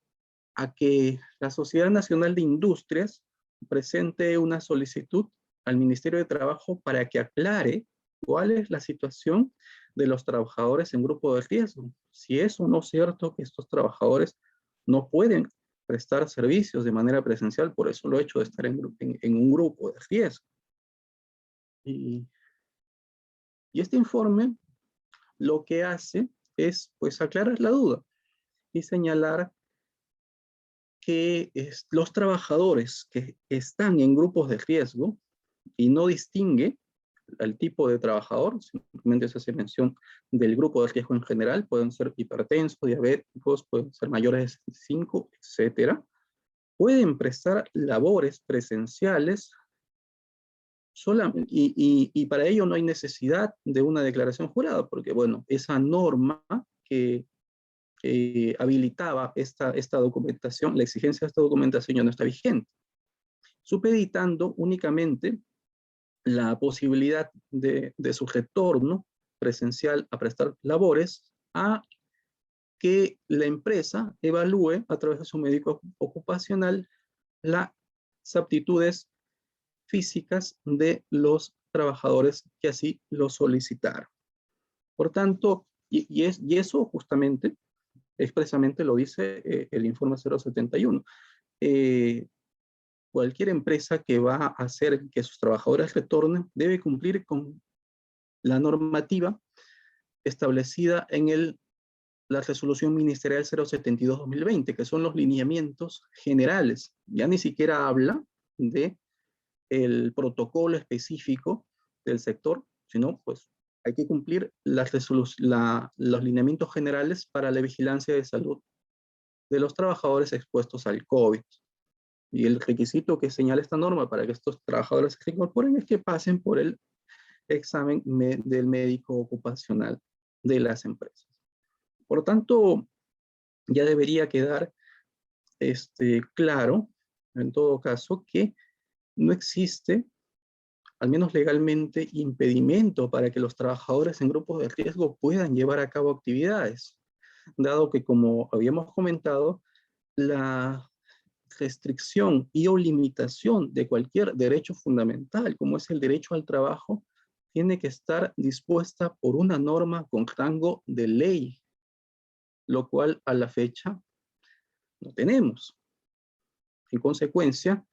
a que la Sociedad Nacional de Industrias presente una solicitud al Ministerio de Trabajo para que aclare cuál es la situación de los trabajadores en grupo de riesgo. Si es o no cierto que estos trabajadores no pueden prestar servicios de manera presencial por eso lo hecho de estar en un grupo de riesgo. Y este informe lo que hace es pues aclarar la duda y señalar que los trabajadores que están en grupos de riesgo, y no distingue al tipo de trabajador, simplemente se hace mención del grupo de riesgo en general, pueden ser hipertensos, diabéticos, pueden ser mayores de 65, etcétera, pueden prestar labores presenciales solamente, y para ello no hay necesidad de una declaración jurada, porque bueno, esa norma que habilitaba esta documentación, la exigencia de esta documentación ya no está vigente, supeditando únicamente la posibilidad de su retorno presencial a prestar labores a que la empresa evalúe a través de su médico ocupacional las aptitudes físicas de los trabajadores que así lo solicitaron. Por tanto, y eso justamente expresamente lo dice el informe 071. Cualquier empresa que va a hacer que sus trabajadores retornen debe cumplir con la normativa establecida en la resolución ministerial 072-2020, que son los lineamientos generales. Ya ni siquiera habla de el protocolo específico del sector, sino pues hay que cumplir los lineamientos generales para la vigilancia de salud de los trabajadores expuestos al COVID. Y el requisito que señala esta norma para que estos trabajadores se incorporen es que pasen por el examen del médico ocupacional de las empresas. Por lo tanto, ya debería quedar claro, en todo caso, que no existe, al menos legalmente, impedimento para que los trabajadores en grupos de riesgo puedan llevar a cabo actividades, dado que, como habíamos comentado, la restricción y o limitación de cualquier derecho fundamental, como es el derecho al trabajo, tiene que estar dispuesta por una norma con rango de ley, lo cual a la fecha no tenemos. En consecuencia,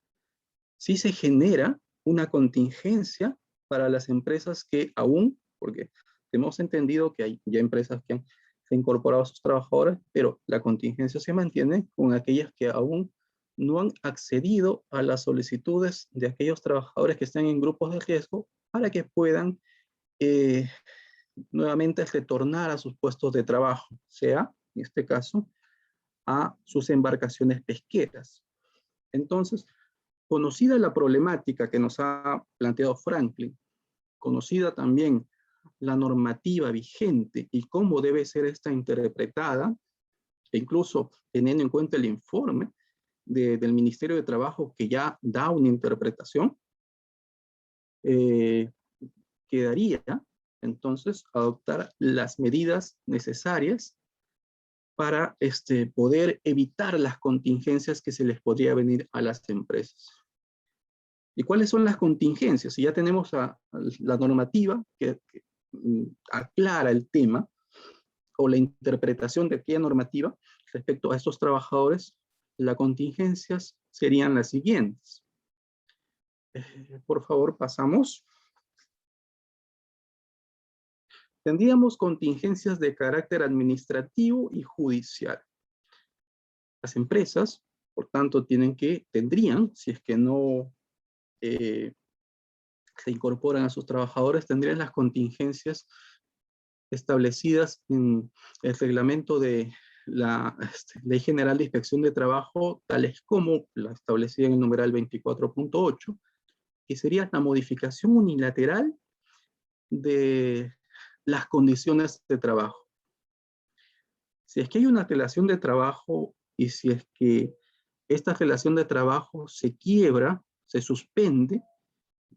sí se genera una contingencia para las empresas que aún, porque hemos entendido que hay ya empresas que han incorporado a sus trabajadores, pero la contingencia se mantiene con aquellas que aún no han accedido a las solicitudes de aquellos trabajadores que están en grupos de riesgo para que puedan nuevamente retornar a sus puestos de trabajo, sea, en este caso, a sus embarcaciones pesqueras. Entonces, conocida la problemática que nos ha planteado Franklin, conocida también la normativa vigente y cómo debe ser esta interpretada, e incluso teniendo en cuenta el informe del Ministerio de Trabajo que ya da una interpretación, quedaría entonces adoptar las medidas necesarias para poder evitar las contingencias que se les podría venir a las empresas. ¿Y cuáles son las contingencias? Si ya tenemos la normativa que aclara el tema, o la interpretación de aquella normativa respecto a estos trabajadores, las contingencias serían las siguientes. Por favor, pasamos. Tendríamos contingencias de carácter administrativo y judicial. Las empresas, por tanto, tendrían, si es que no se incorporan a sus trabajadores, tendrían las contingencias establecidas en el reglamento de la Ley General de Inspección de Trabajo, tales como la establecida en el numeral 24.8, que sería la modificación unilateral de las condiciones de trabajo. Si es que hay una relación de trabajo y si es que esta relación de trabajo se quiebra, se suspende,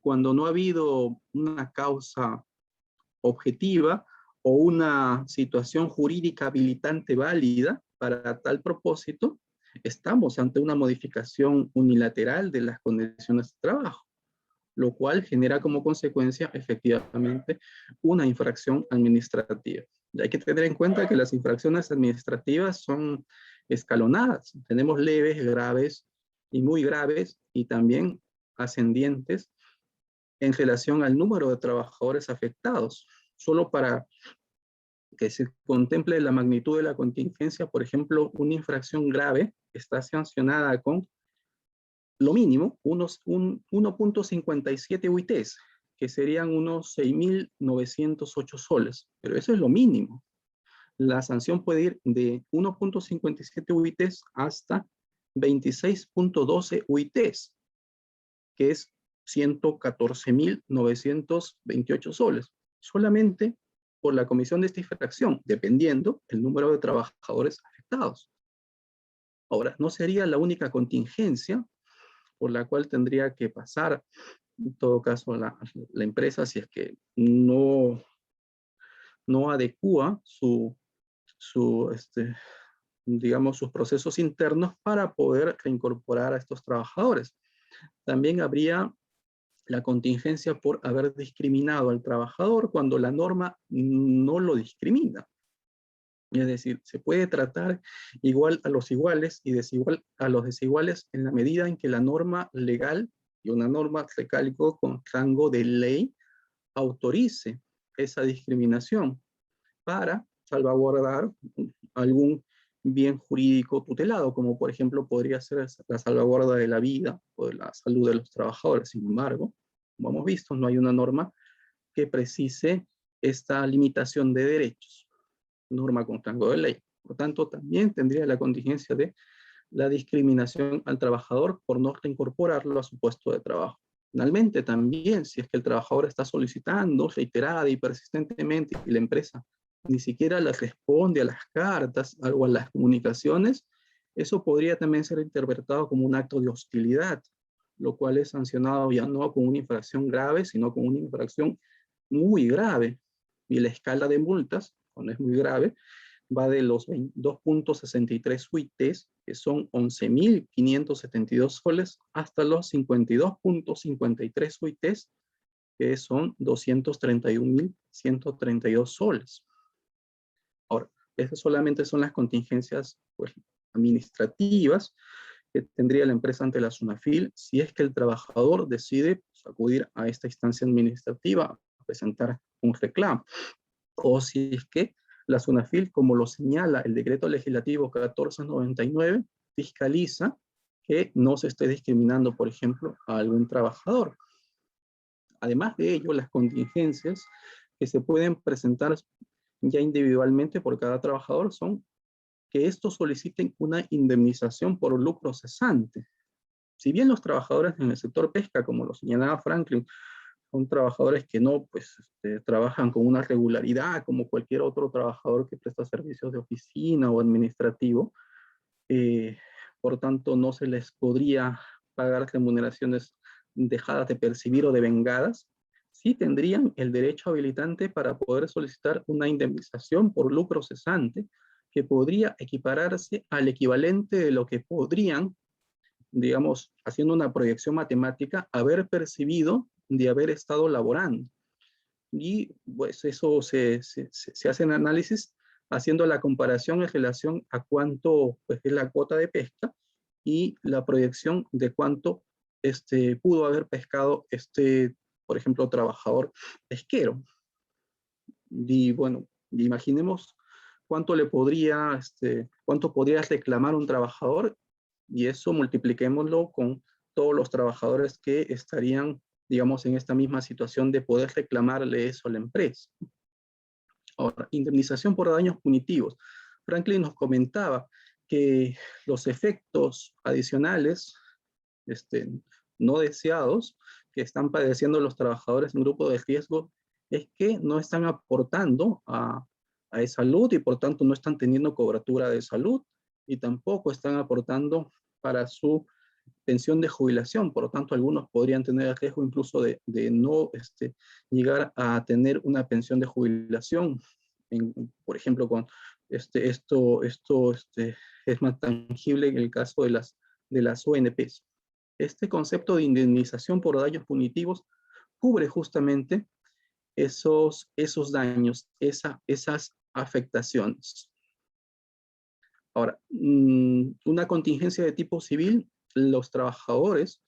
cuando no ha habido una causa objetiva o una situación jurídica habilitante válida para tal propósito, estamos ante una modificación unilateral de las condiciones de trabajo, lo cual genera como consecuencia efectivamente una infracción administrativa. Y hay que tener en cuenta que las infracciones administrativas son escalonadas. Tenemos leves, graves y muy graves, y también ascendientes en relación al número de trabajadores afectados. Solo para que se contemple la magnitud de la contingencia, por ejemplo, una infracción grave está sancionada con lo mínimo, 1.57 UITs, que serían unos 6.908 soles, pero eso es lo mínimo. La sanción puede ir de 1.57 UITs hasta 26.12 UITs, que es 114.928 soles, solamente por la comisión de esta infracción, dependiendo el número de trabajadores afectados. Ahora, no sería la única contingencia por la cual tendría que pasar, en todo caso, la empresa, si es que no adecúa digamos, sus procesos internos para poder reincorporar a estos trabajadores. También habría la contingencia por haber discriminado al trabajador cuando la norma no lo discrimina. Es decir, se puede tratar igual a los iguales y desigual a los desiguales en la medida en que la norma legal y una norma, recalco, con rango de ley, autorice esa discriminación para salvaguardar algún bien jurídico tutelado, como por ejemplo podría ser la salvaguarda de la vida o de la salud de los trabajadores. Sin embargo, como hemos visto, no hay una norma que precise esta limitación de derechos, norma con rango de ley. Por tanto, también tendría la contingencia de la discriminación al trabajador por no reincorporarlo a su puesto de trabajo. Finalmente, también, si es que el trabajador está solicitando reiterada y persistentemente y la empresa ni siquiera le responde a las cartas o a las comunicaciones, eso podría también ser interpretado como un acto de hostilidad, lo cual es sancionado ya no con una infracción grave, sino con una infracción muy grave. Y la escala de multas, cuando es muy grave, va de los 2.63 UITs, que son 11.572 soles, hasta los 52.53 UITs, que son 231.132 soles. Ahora, esas solamente son las contingencias pues, administrativas que tendría la empresa ante la SUNAFIL si es que el trabajador decide pues, acudir a esta instancia administrativa a presentar un reclamo, o si es que la SUNAFIL, como lo señala el decreto legislativo 1499, fiscaliza que no se esté discriminando, por ejemplo, a algún trabajador. Además de ello, las contingencias que se pueden presentar ya individualmente por cada trabajador son que estos soliciten una indemnización por lucro cesante. Si bien los trabajadores en el sector pesca, como lo señalaba Franklin, son trabajadores que no pues, trabajan con una regularidad como cualquier otro trabajador que presta servicios de oficina o administrativo, por tanto no se les podría pagar remuneraciones dejadas de percibir o devengadas, sí tendrían el derecho habilitante para poder solicitar una indemnización por lucro cesante que podría equipararse al equivalente de lo que podrían, digamos, haciendo una proyección matemática, haber percibido de haber estado laborando. Y pues eso se hace en análisis haciendo la comparación en relación a cuánto pues, es la cuota de pesca y la proyección de cuánto pudo haber pescado por ejemplo, trabajador pesquero. Y bueno, imaginemos cuánto le podría, cuánto podría reclamar un trabajador y eso multipliquémoslo con todos los trabajadores que estarían, digamos, en esta misma situación de poder reclamarle eso a la empresa. Ahora, indemnización por daños punitivos. Franklin nos comentaba que los efectos adicionales no deseados que están padeciendo los trabajadores en grupo de riesgo es que no están aportando a salud y por tanto no están teniendo cobertura de salud y tampoco están aportando para su pensión de jubilación. Por lo tanto, algunos podrían tener el riesgo incluso de no llegar a tener una pensión de jubilación. Por ejemplo, con esto es más tangible en el caso de las ONPs. Este concepto de indemnización por daños punitivos cubre justamente esos daños, esas afectaciones. Ahora, una contingencia de tipo civil, los trabajadores,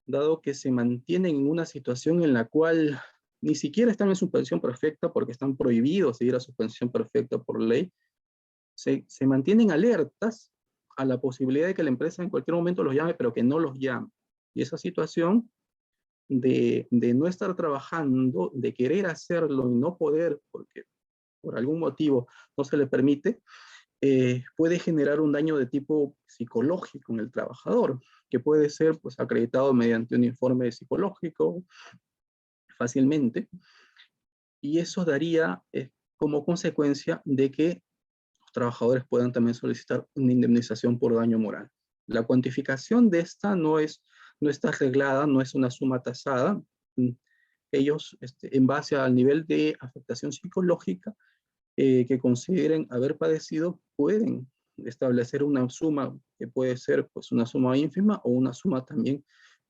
dado que se mantienen en una situación en la cual ni siquiera están en su pensión perfecta porque están prohibidos de ir a su pensión perfecta por ley, se mantienen alertas a la posibilidad de que la empresa en cualquier momento los llame, pero que no los llame. Y esa situación de no estar trabajando, de querer hacerlo y no poder, porque por algún motivo no se le permite, puede generar un daño de tipo psicológico en el trabajador, que puede ser pues, acreditado mediante un informe psicológico fácilmente, y eso daría como consecuencia de que los trabajadores puedan también solicitar una indemnización por daño moral. La cuantificación de esta no está arreglada, no es una suma tasada. Ellos, en base al nivel de afectación psicológica que consideren haber padecido, pueden establecer una suma que puede ser pues, una suma ínfima o una suma también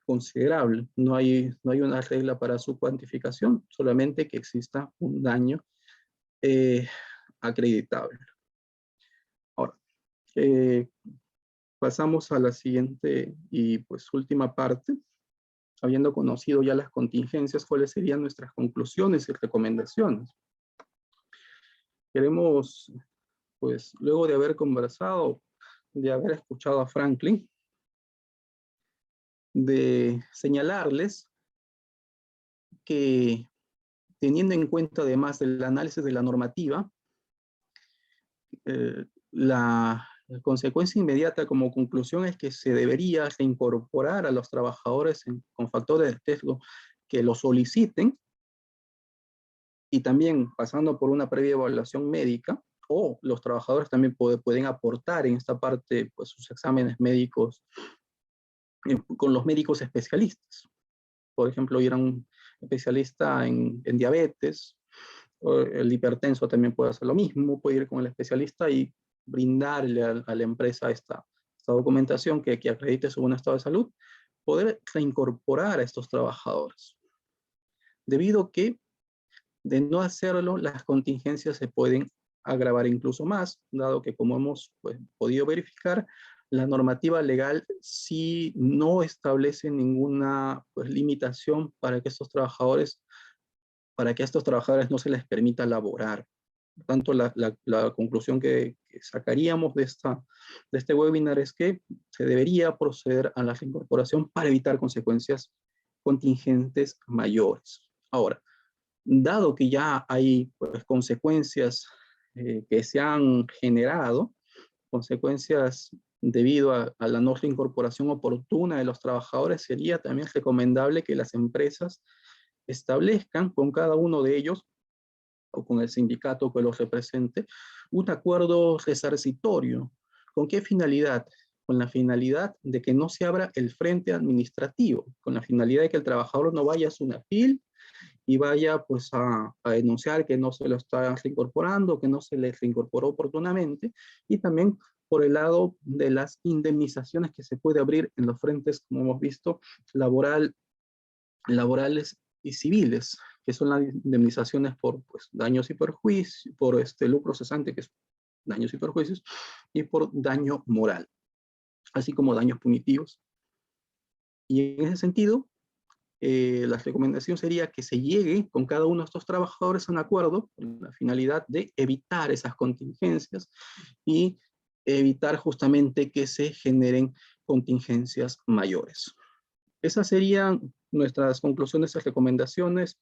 considerable. No hay una regla para su cuantificación, solamente que exista un daño acreditable. pasamos a la siguiente y pues última parte. Habiendo conocido ya las contingencias, ¿cuáles serían nuestras conclusiones y recomendaciones? Queremos, pues, luego de haber conversado, de haber escuchado a Franklin, de señalarles que, teniendo en cuenta además el análisis de la normativa, la consecuencia inmediata como conclusión es que se debería reincorporar a los trabajadores con factores de riesgo que lo soliciten, y también pasando por una previa evaluación médica, o los trabajadores también pueden aportar en esta parte pues, sus exámenes médicos con los médicos especialistas. Por ejemplo, ir a un especialista en diabetes, o el hipertenso también puede hacer lo mismo, puede ir con el especialista y brindarle a la empresa esta documentación que acredite su buen estado de salud, poder reincorporar a estos trabajadores. Debido a que, de no hacerlo, las contingencias se pueden agravar incluso más, dado que, como hemos pues, podido verificar, la normativa legal sí no establece ninguna pues, limitación para que estos trabajadores, a estos trabajadores no se les permita laborar. Por tanto, la conclusión que sacaríamos de este webinar es que se debería proceder a la reincorporación para evitar consecuencias contingentes mayores. Ahora, dado que ya hay pues, consecuencias que se han generado, consecuencias debido a la no reincorporación oportuna de los trabajadores, sería también recomendable que las empresas establezcan con cada uno de ellos, o con el sindicato que los represente, un acuerdo resarcitorio. ¿Con qué finalidad? Con la finalidad de que no se abra el frente administrativo, con la finalidad de que el trabajador no vaya a SUNAFIL y vaya pues a denunciar que no se lo está reincorporando, que no se le reincorporó oportunamente, y también por el lado de las indemnizaciones que se puede abrir en los frentes, como hemos visto, laborales y civiles, que son las indemnizaciones por pues, daños y perjuicios, por lucro cesante, que es daños y perjuicios, y por daño moral, así como daños punitivos. Y en ese sentido, la recomendación sería que se llegue con cada uno de estos trabajadores a un acuerdo con la finalidad de evitar esas contingencias y evitar justamente que se generen contingencias mayores. Esas serían nuestras conclusiones y recomendaciones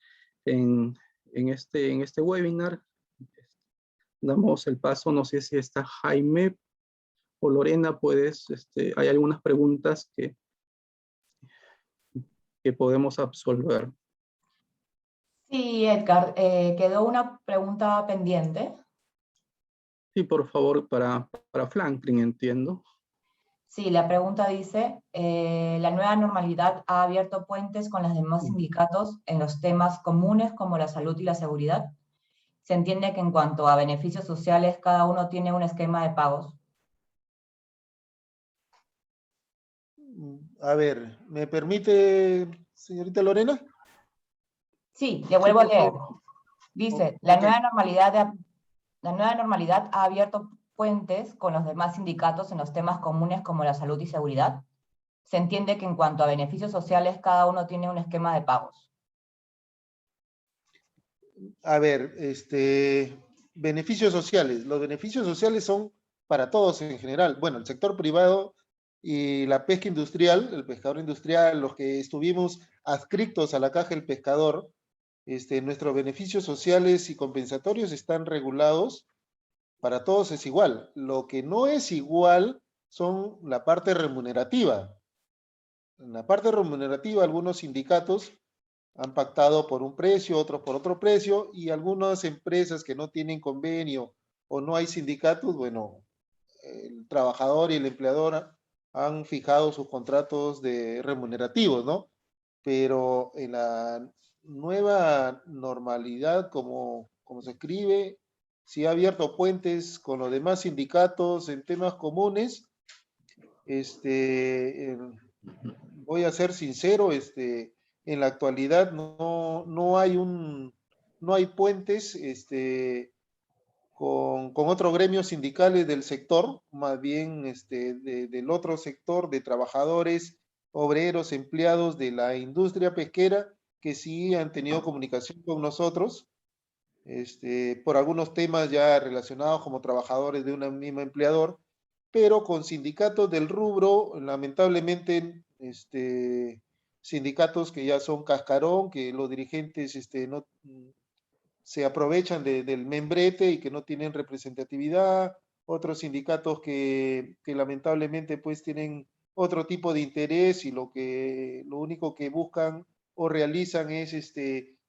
en este webinar. Damos el paso, no sé si está Jaime o Lorena, hay algunas preguntas que podemos absolver. Sí, Edgar, quedó una pregunta pendiente. Sí, por favor, para Franklin, entiendo. Sí, la pregunta dice, la nueva normalidad ha abierto puentes con los demás sindicatos en los temas comunes como la salud y la seguridad. Se entiende que en cuanto a beneficios sociales, cada uno tiene un esquema de pagos. A ver, ¿me permite, señorita Lorena? Sí, le vuelvo a leer. Favor. Dice, Ok. la nueva normalidad ha abierto puentes con los demás sindicatos en los temas comunes como la salud y seguridad. Se entiende que en cuanto a beneficios sociales, cada uno tiene un esquema de pagos. A ver, beneficios sociales. Los beneficios sociales son para todos en general. Bueno, el sector privado y la pesca industrial, el pescador industrial, los que estuvimos adscritos a la caja del pescador, nuestros beneficios sociales y compensatorios están regulados. Para todos es igual. Lo que no es igual son la parte remunerativa. En la parte remunerativa, algunos sindicatos han pactado por un precio, otros por otro precio, y algunas empresas que no tienen convenio o no hay sindicatos, bueno, el trabajador y el empleador han fijado sus contratos de remunerativos, ¿no? Pero en la nueva normalidad, como se escribe, si ha abierto puentes con los demás sindicatos en temas comunes. Voy a ser sincero, en la actualidad no hay puentes con otros gremios sindicales del sector, más bien del otro sector de trabajadores, obreros, empleados de la industria pesquera, que sí han tenido comunicación con nosotros, por algunos temas ya relacionados como trabajadores de un mismo empleador, pero con sindicatos del rubro, lamentablemente, sindicatos que ya son cascarón, que los dirigentes no se aprovechan del membrete y que no tienen representatividad, otros sindicatos que lamentablemente pues tienen otro tipo de interés y lo único que buscan o realizan es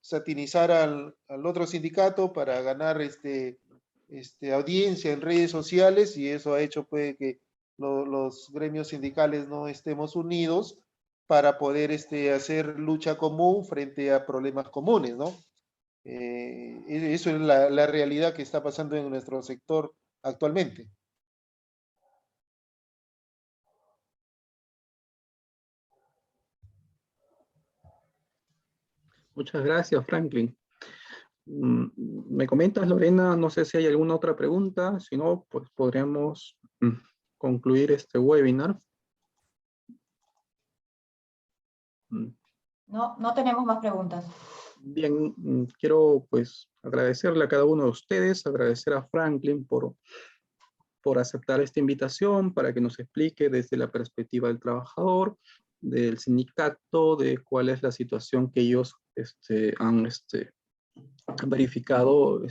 satinizar al otro sindicato para ganar audiencia en redes sociales, y eso ha hecho pues que los gremios sindicales no estemos unidos para poder hacer lucha común frente a problemas comunes, ¿no? Eso es la realidad que está pasando en nuestro sector actualmente. Muchas gracias, Franklin. Me comentas, Lorena, no sé si hay alguna otra pregunta, si no, pues podremos concluir este webinar. No, no tenemos más preguntas. Bien, quiero pues agradecerle a cada uno de ustedes, agradecer a Franklin por aceptar esta invitación para que nos explique desde la perspectiva del trabajador, del sindicato, de cuál es la situación que ellos han verificado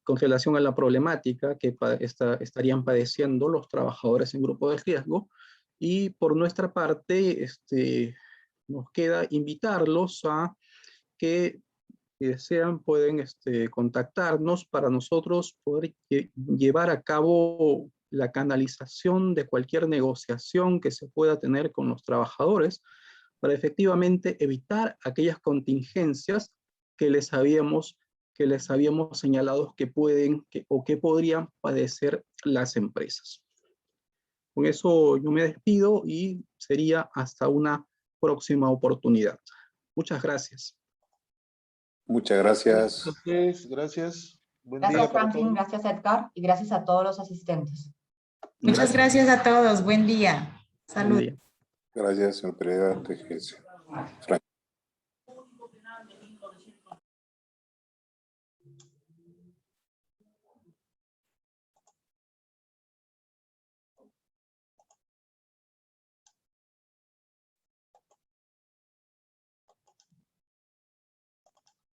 con relación a la problemática que estarían padeciendo los trabajadores en grupo de riesgo. Y por nuestra parte, nos queda invitarlos a que desean pueden contactarnos para nosotros poder llevar a cabo la canalización de cualquier negociación que se pueda tener con los trabajadores para efectivamente evitar aquellas contingencias que les habíamos señalado que pueden o que podrían padecer las empresas. Con eso yo me despido y sería hasta una próxima oportunidad. Muchas gracias. Muchas gracias. Gracias. Buen Gracias, día para Franklin, todos. gracias, Edgar, y gracias a todos los asistentes. Muchas gracias a todos. Buen día. Salud. Buen día. Gracias, señor Pereira.